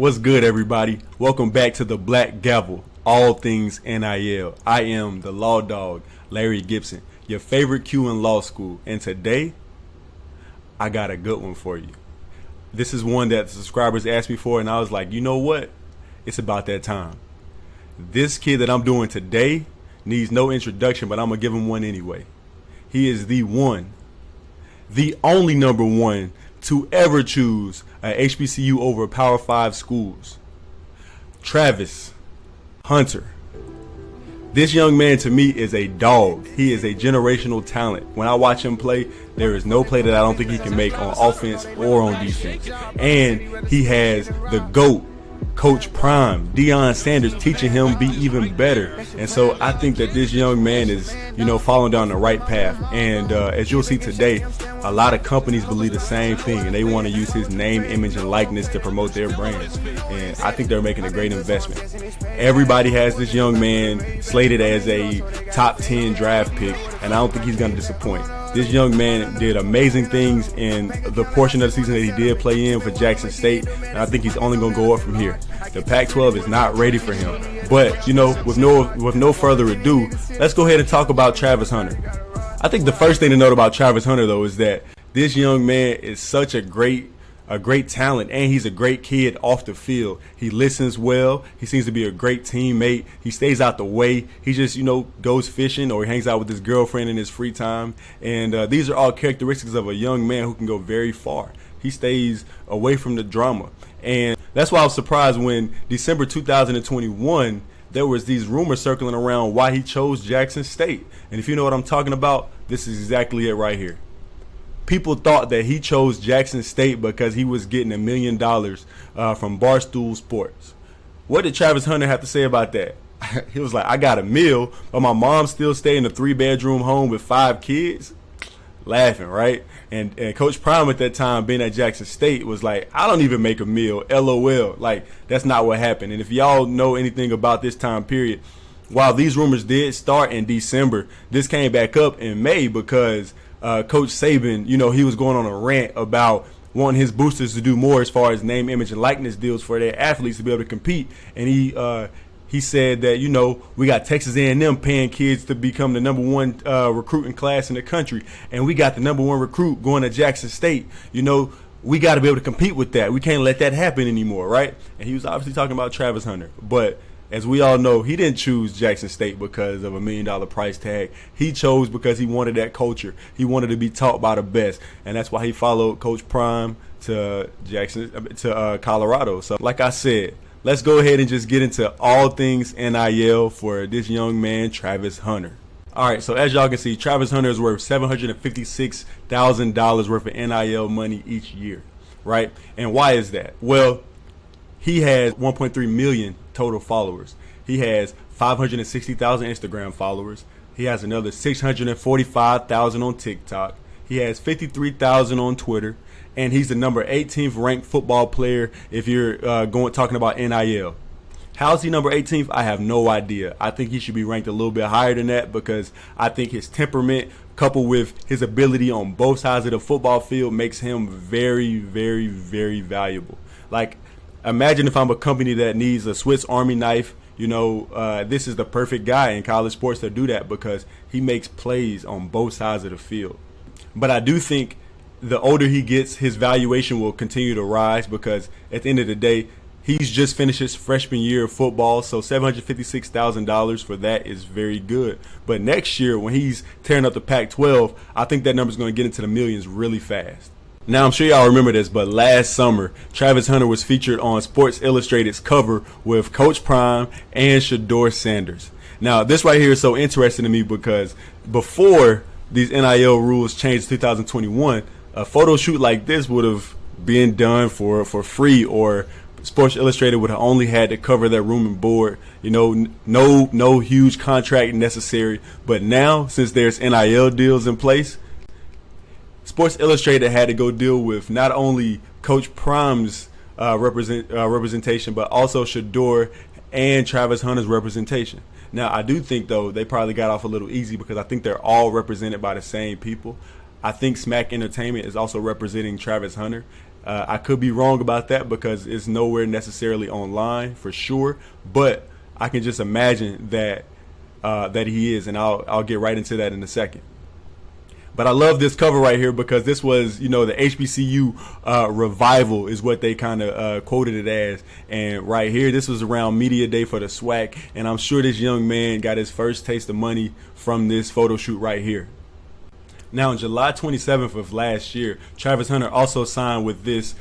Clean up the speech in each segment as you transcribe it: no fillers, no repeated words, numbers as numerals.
What's good, everybody? Welcome back to the Black Gavel, all things NIL. I am the law dog, Larry Gibson, your favorite Q in law school. And today, I got a good one for you. This is one that the subscribers asked me for, and I was like, you know what? It's about that time. This kid that I'm doing today needs no introduction, but I'm going to give him one anyway. He is the only number one to ever choose a HBCU over Power 5 schools. Travis Hunter. This young man to me is a dog. He is a generational talent. When I watch him play, there is no play that I don't think he can make on offense or on defense. And he has the GOAT, Coach Prime, Deion Sanders, teaching him be even better. And so I think that this young man is, following down the right path. And as you'll see today, a lot of companies believe the same thing, and they want to use his name, image, and likeness to promote their brands. And I think they're making a great investment. Everybody has this young man slated as a top 10 draft pick, and I don't think he's going to disappoint. This young man did amazing things in the portion of the season that he did play in for Jackson State, and I think he's only going to go up from here. The Pac-12 is not ready for him. But, with no further ado, let's go ahead and talk about Travis Hunter. I think the first thing to note about Travis Hunter, though, is that this young man is such a great talent, and he's a great kid off the field. He listens well. He seems to be a great teammate. He stays out the way. He just, goes fishing, or he hangs out with his girlfriend in his free time. And these are all characteristics of a young man who can go very far. He stays away from the drama. And that's why I was surprised when December 2021, there was these rumors circling around why he chose Jackson State. And if you know what I'm talking about, this is exactly it right here. People thought that he chose Jackson State because he was getting $1 million from Barstool Sports. What did Travis Hunter have to say about that? He was like, I got $1 million, but my mom still stay in a 3-bedroom home with 5 kids? Laughing, right? And Coach Prime at that time, being at Jackson State, was like, I don't even make $1 million, LOL. Like, that's not what happened. And if y'all know anything about this time period, while these rumors did start in December, this came back up in May because Coach Saban, he was going on a rant about wanting his boosters to do more as far as name, image, and likeness deals for their athletes to be able to compete. And he said that, we got Texas A&M paying kids to become the number one recruiting class in the country, and we got the number one recruit going to Jackson State. We got to be able to compete with that. We can't let that happen anymore, right? And he was obviously talking about Travis Hunter. But as we all know, he didn't choose Jackson State because of $1 million price tag. He chose because he wanted that culture. He wanted to be taught by the best, and that's why he followed Coach Prime to Colorado. So, like I said, let's go ahead and just get into all things NIL for this young man, Travis Hunter. All right, so as y'all can see, Travis Hunter is worth $756,000 worth of NIL money each year, right? And why is that? Well, he has 1.3 million total followers. He has 560,000 Instagram followers. He has another 645,000 on TikTok. He has 53,000 on Twitter. And he's the number 18th ranked football player if you're talking about NIL. How's he number 18th? I have no idea. I think he should be ranked a little bit higher than that because I think his temperament coupled with his ability on both sides of the football field makes him very, very, very valuable. Like, imagine if I'm a company that needs a Swiss Army knife. This is the perfect guy in college sports to do that because he makes plays on both sides of the field. But I do think the older he gets, his valuation will continue to rise because at the end of the day, he's just finished his freshman year of football, so $756,000 for that is very good. But next year, when he's tearing up the Pac-12, I think that number's going to get into the millions really fast. Now, I'm sure y'all remember this, but last summer, Travis Hunter was featured on Sports Illustrated's cover with Coach Prime and Shedeur Sanders. Now, this right here is so interesting to me because before these NIL rules changed in 2021, a photo shoot like this would have been done for free, or Sports Illustrated would have only had to cover their room and board. No huge contract necessary. But now, since there's NIL deals in place, Sports Illustrated had to go deal with not only Coach Prime's representation, but also Shedeur and Travis Hunter's representation. Now, I do think, though, they probably got off a little easy because I think they're all represented by the same people. I think Smack Entertainment is also representing Travis Hunter. I could be wrong about that because it's nowhere necessarily online for sure, but I can just imagine that that he is, and I'll get right into that in a second. But I love this cover right here because this was, the HBCU revival is what they kind of quoted it as. And right here, this was around media day for the SWAC, and I'm sure this young man got his first taste of money from this photo shoot right here. Now, on July 27th of last year, Travis Hunter also signed with this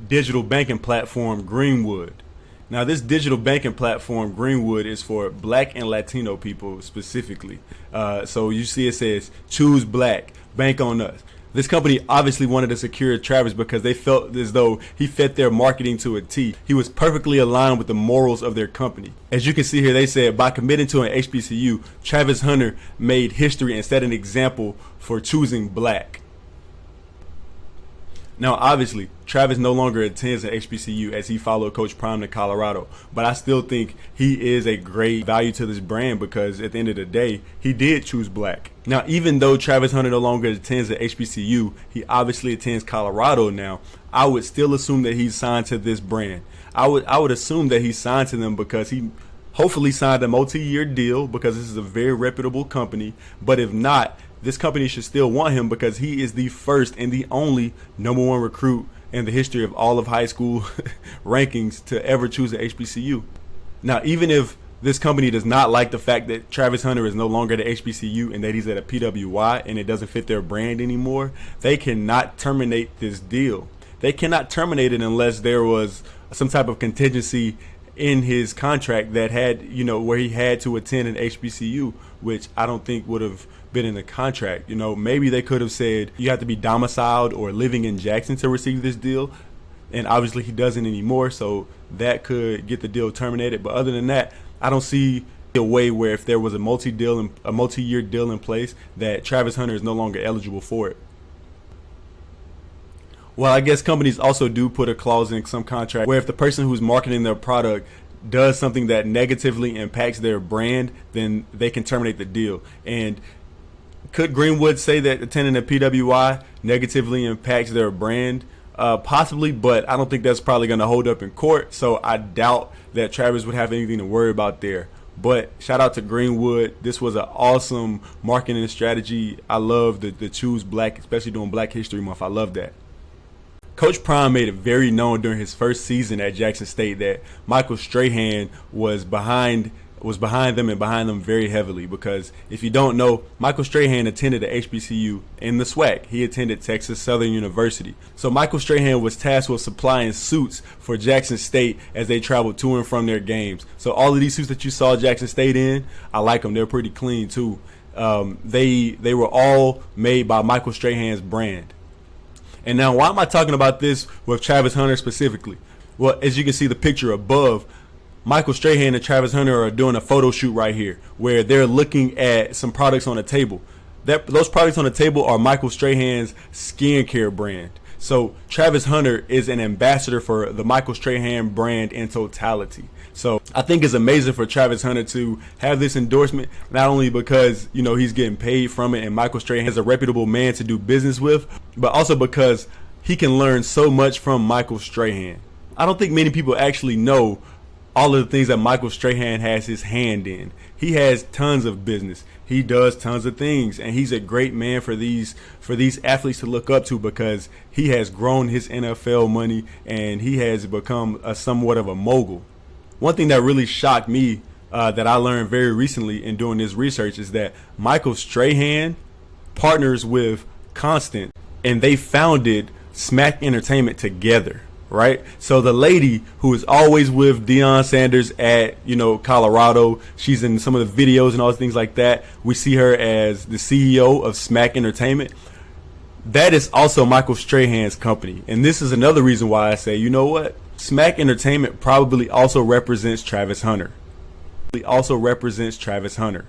digital banking platform, Greenwood. Now, this digital banking platform, Greenwood, is for Black and Latino people specifically. So you see it says, choose Black, bank on us. This company obviously wanted to secure Travis because they felt as though he fit their marketing to a T. He was perfectly aligned with the morals of their company. As you can see here, they said, by committing to an HBCU, Travis Hunter made history and set an example for choosing Black. Now, obviously, Travis no longer attends an HBCU as he followed Coach Prime to Colorado, but I still think he is a great value to this brand because at the end of the day, he did choose Black. Now, even though Travis Hunter no longer attends an HBCU, he obviously attends Colorado now. I would still assume that he's signed to this brand. I would assume that he's signed to them because he hopefully signed a multi-year deal because this is a very reputable company. But if not, this company should still want him because he is the first and the only #1 recruit in the history of all of high school rankings to ever choose an HBCU. Now, even if this company does not like the fact that Travis Hunter is no longer at the HBCU and that he's at a PWI and it doesn't fit their brand anymore, they cannot terminate this deal. They cannot terminate it unless there was some type of contingency in his contract that had, where he had to attend an HBCU, which I don't think would have been in the contract. Maybe they could have said you have to be domiciled or living in Jackson to receive this deal. And obviously he doesn't anymore, so that could get the deal terminated. But other than that, I don't see a way where if there was a multi-year deal in place that Travis Hunter is no longer eligible for it. Well, I guess companies also do put a clause in some contract where if the person who's marketing their product does something that negatively impacts their brand, then they can terminate the deal. And could Greenwood say that attending a PWI negatively impacts their brand? Possibly, but I don't think that's probably going to hold up in court. So I doubt that Travis would have anything to worry about there. But shout out to Greenwood. This was an awesome marketing strategy. I love the choose Black, especially during Black History Month. I love that. Coach Prime made it very known during his first season at Jackson State that Michael Strahan was behind them and behind them very heavily because if you don't know, Michael Strahan attended the HBCU in the SWAC. He attended Texas Southern University. So Michael Strahan was tasked with supplying suits for Jackson State as they traveled to and from their games. So all of these suits that you saw Jackson State in, I like them. They're pretty clean too. They were all made by Michael Strahan's brand. And now, why am I talking about this with Travis Hunter specifically? Well, as you can see the picture above, Michael Strahan and Travis Hunter are doing a photo shoot right here where they're looking at some products on a table. Those products on the table are Michael Strahan's skincare brand. So Travis Hunter is an ambassador for the Michael Strahan brand in totality. So I think it's amazing for Travis Hunter to have this endorsement, not only because, he's getting paid from it and Michael Strahan is a reputable man to do business with, but also because he can learn so much from Michael Strahan. I don't think many people actually know all of the things that Michael Strahan has his hand in. He has tons of business. He does tons of things, and he's a great man for these athletes to look up to because he has grown his NFL money and he has become somewhat of a mogul. One thing that really shocked me that I learned very recently in doing this research is that Michael Strahan partners with Constant, and they founded Smack Entertainment together. Right, so the lady who is always with Deion Sanders at Colorado, she's in some of the videos and all things like that. We see her as the CEO of Smack Entertainment. That is also Michael Strahan's company, and this is another reason why I say, you know what, Smack Entertainment probably also represents Travis Hunter. It also represents Travis Hunter.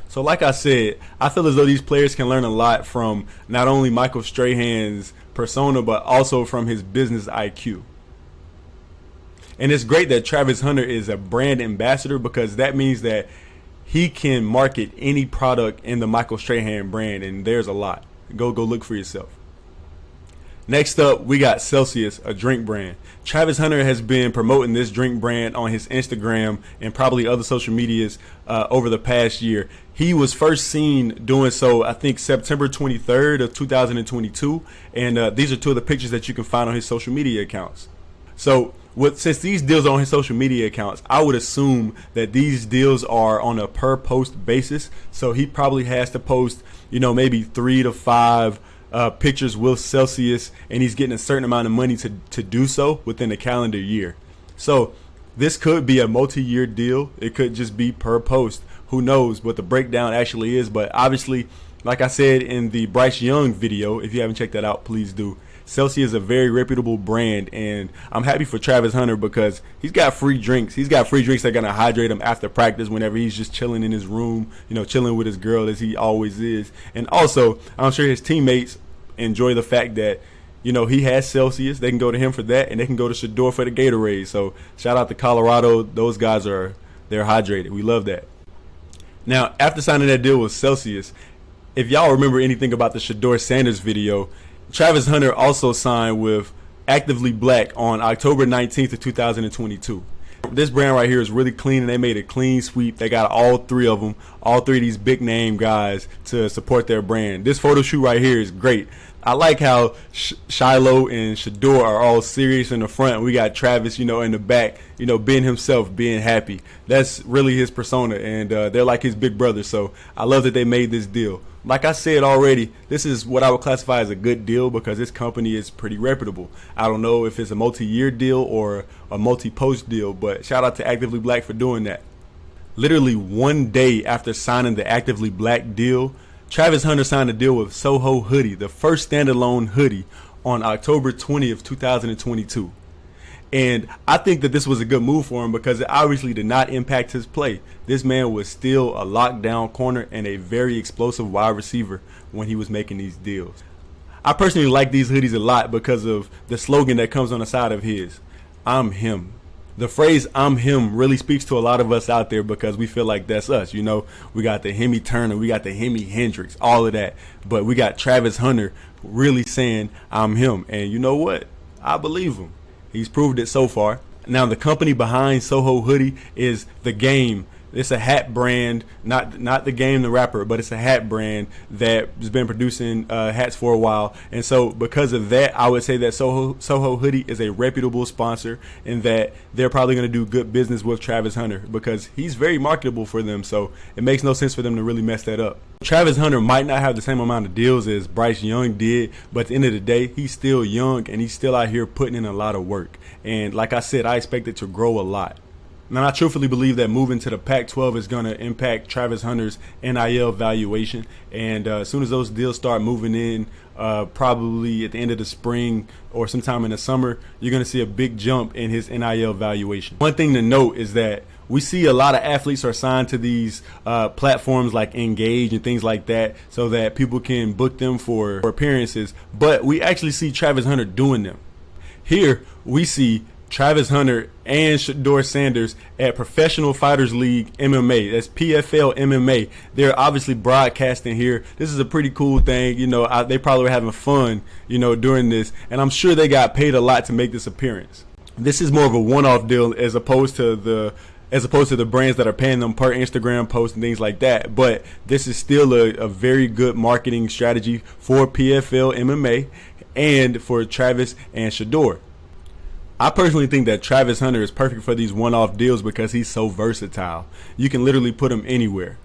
So like I said, I feel as though these players can learn a lot from not only Michael Strahan's persona, but also from his business IQ. And it's great that Travis Hunter is a brand ambassador because that means that he can market any product in the Michael Strahan brand, and there's a lot. Go look for yourself. Next up, we got Celsius, a drink brand. Travis Hunter has been promoting this drink brand on his Instagram and probably other social medias over the past year. He was first seen doing so, I think, September 23rd of 2022. And these are two of the pictures that you can find on his social media accounts. So since these deals are on his social media accounts, I would assume that these deals are on a per post basis. So he probably has to post, maybe 3 to 5 pictures with Celsius, and he's getting a certain amount of money to do so within a calendar year. So this could be a multi-year deal. It could just be per post. Who knows what the breakdown actually is? But obviously, like I said in the Bryce Young video, if you haven't checked that out, please do. Celsius is a very reputable brand, and I'm happy for Travis Hunter because he's got free drinks. He's got free drinks that are going to hydrate him after practice whenever he's just chilling in his room, chilling with his girl as he always is. And also, I'm sure his teammates enjoy the fact that, he has Celsius. They can go to him for that, and they can go to Shador for the Gatorade. So shout out to Colorado. Those guys they're hydrated. We love that. Now, after signing that deal with Celsius, if y'all remember anything about the Shador Sanders video, Travis Hunter also signed with Actively Black on October 19th of 2022. This brand right here is really clean, and they made a clean sweep. They got all three of these big name guys to support their brand. This photo shoot right here is great. I like how Shiloh and Shador are all serious in the front. We got Travis, in the back, being himself, being happy. That's really his persona, and they're like his big brother. So I love that they made this deal. Like I said already, this is what I would classify as a good deal because this company is pretty reputable. I don't know if it's a multi-year deal or a multi-post deal, but shout out to Actively Black for doing that. Literally one day after signing the Actively Black deal, Travis Hunter signed a deal with Soho Hoodie, the first standalone hoodie, on October 20th, 2022. And I think that this was a good move for him because it obviously did not impact his play. This man was still a lockdown corner and a very explosive wide receiver when he was making these deals. I personally like these hoodies a lot because of the slogan that comes on the side of his, "I'm him." The phrase "I'm him" really speaks to a lot of us out there because we feel like that's us. We got the Hemi Turner, we got the Hemi Hendrix, all of that. But we got Travis Hunter really saying "I'm him." And you know what? I believe him. He's proved it so far. Now, the company behind Soho Hoodie is The Game. It's a hat brand, not The Game the rapper, but it's a hat brand that has been producing hats for a while. And so because of that, I would say that Soho Hoodie is a reputable sponsor and that they're probably going to do good business with Travis Hunter because he's very marketable for them. So it makes no sense for them to really mess that up. Travis Hunter might not have the same amount of deals as Bryce Young did, but at the end of the day, he's still young and he's still out here putting in a lot of work. And like I said, I expect it to grow a lot. Now, I truthfully believe that moving to the Pac-12 is going to impact Travis Hunter's NIL valuation. And as soon as those deals start moving in, probably at the end of the spring or sometime in the summer, you're going to see a big jump in his NIL valuation. One thing to note is that we see a lot of athletes are signed to these platforms like Engage and things like that so that people can book them for appearances. But we actually see Travis Hunter doing them. Here, we see Travis Hunter and Shador Sanders at Professional Fighters League MMA. That's PFL MMA. They're obviously broadcasting here. This is a pretty cool thing. They probably were having fun, during this. And I'm sure they got paid a lot to make this appearance. This is more of a one-off deal as opposed to the brands that are paying them per Instagram post and things like that. But this is still a very good marketing strategy for PFL MMA and for Travis and Shador. I personally think that Travis Hunter is perfect for these one-off deals because he's so versatile. You can literally put him anywhere.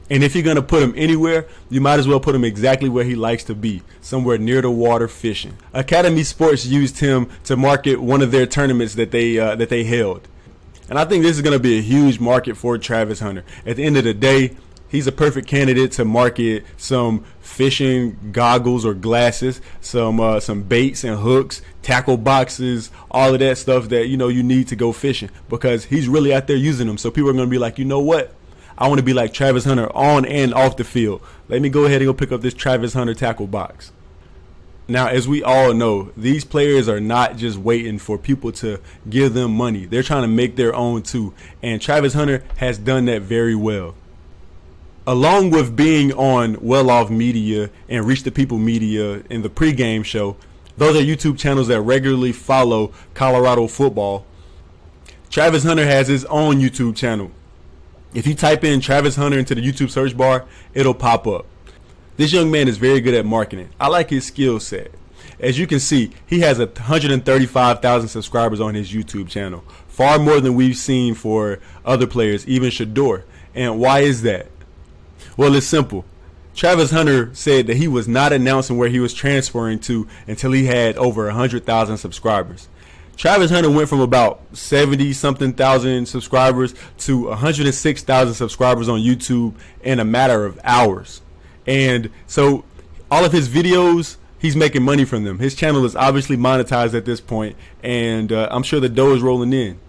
And if you're going to put him anywhere, you might as well put him exactly where he likes to be, somewhere near the water fishing. Academy Sports used him to market one of their tournaments that they held. And I think this is going to be a huge market for Travis Hunter. At the end of the day, he's a perfect candidate to market some fishing goggles or glasses, some baits and hooks, tackle boxes, all of that stuff that you need to go fishing because he's really out there using them. So people are going to be like, you know what? I want to be like Travis Hunter on and off the field. Let me go ahead and go pick up this Travis Hunter tackle box. Now, as we all know, these players are not just waiting for people to give them money. They're trying to make their own too. And Travis Hunter has done that very well. Along with being on Well Off Media and Reach the People Media in the pregame show, Those are YouTube channels that regularly follow Colorado football. Travis Hunter has his own YouTube channel. If you type in Travis Hunter into the YouTube search bar, it'll pop up. This young man is very good at marketing. I like his skill set. As you can see, he has 135,000 subscribers on his YouTube channel. Far more than we've seen for other players, even Shador. And why is that? Well, it's simple. Travis Hunter said that he was not announcing where he was transferring to until he had over 100,000 subscribers. Travis Hunter went from about 70-something thousand subscribers to 106,000 subscribers on YouTube in a matter of hours. And so all of his videos, he's making money from them. His channel is obviously monetized at this point, and I'm sure the dough is rolling in.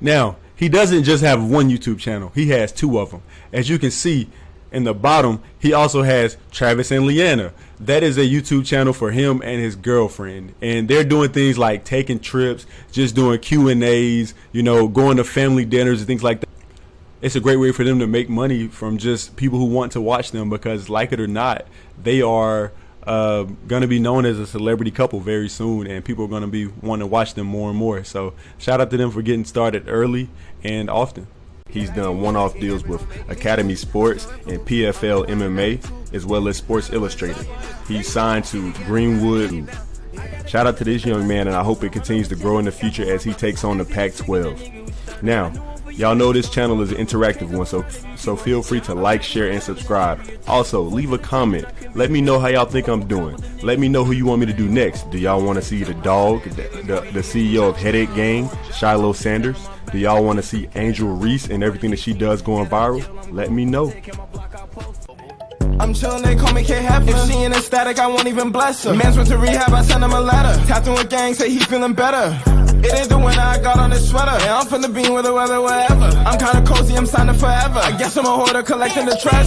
Now, he doesn't just have one YouTube channel. He has two of them. As you can see in the bottom, he also has Travis and Leanna. That is a YouTube channel for him and his girlfriend. And they're doing things like taking trips, just doing Q&As, you know, going to family dinners and things like that. It's a great way for them to make money from just people who want to watch them because, like it or not, they are going to be known as a celebrity couple very soon, and people are going to be wanting to watch them more and more. So shout out to them for getting started early and often. He's done one-off deals with Academy Sports and PFL MMA, as well as Sports Illustrated. He's signed to Greenwood. Shout out to this young man, and I hope it continues to grow in the future as he takes on the Pac-12. Now, y'all know this channel is an interactive one, so feel free to like, share, and subscribe. Also, leave a comment. Let me know how y'all think I'm doing. Let me know who you want me to do next. Do y'all want to see the dog, the CEO of Headache Gang, Shiloh Sanders? Do y'all want to see Angel Reese and everything that she does going viral? Let me know. I'm chillin', they call me K-Hefner. If she in ecstatic, I won't even bless her. Man's went to rehab, I sent him a letter. Tattooing gang, say he feeling better. It ain't the winter, I got on this sweater. And I'm finna be with the weather wherever. I'm kinda cozy, I'm signing forever. I guess I'm a hoarder collecting the trash.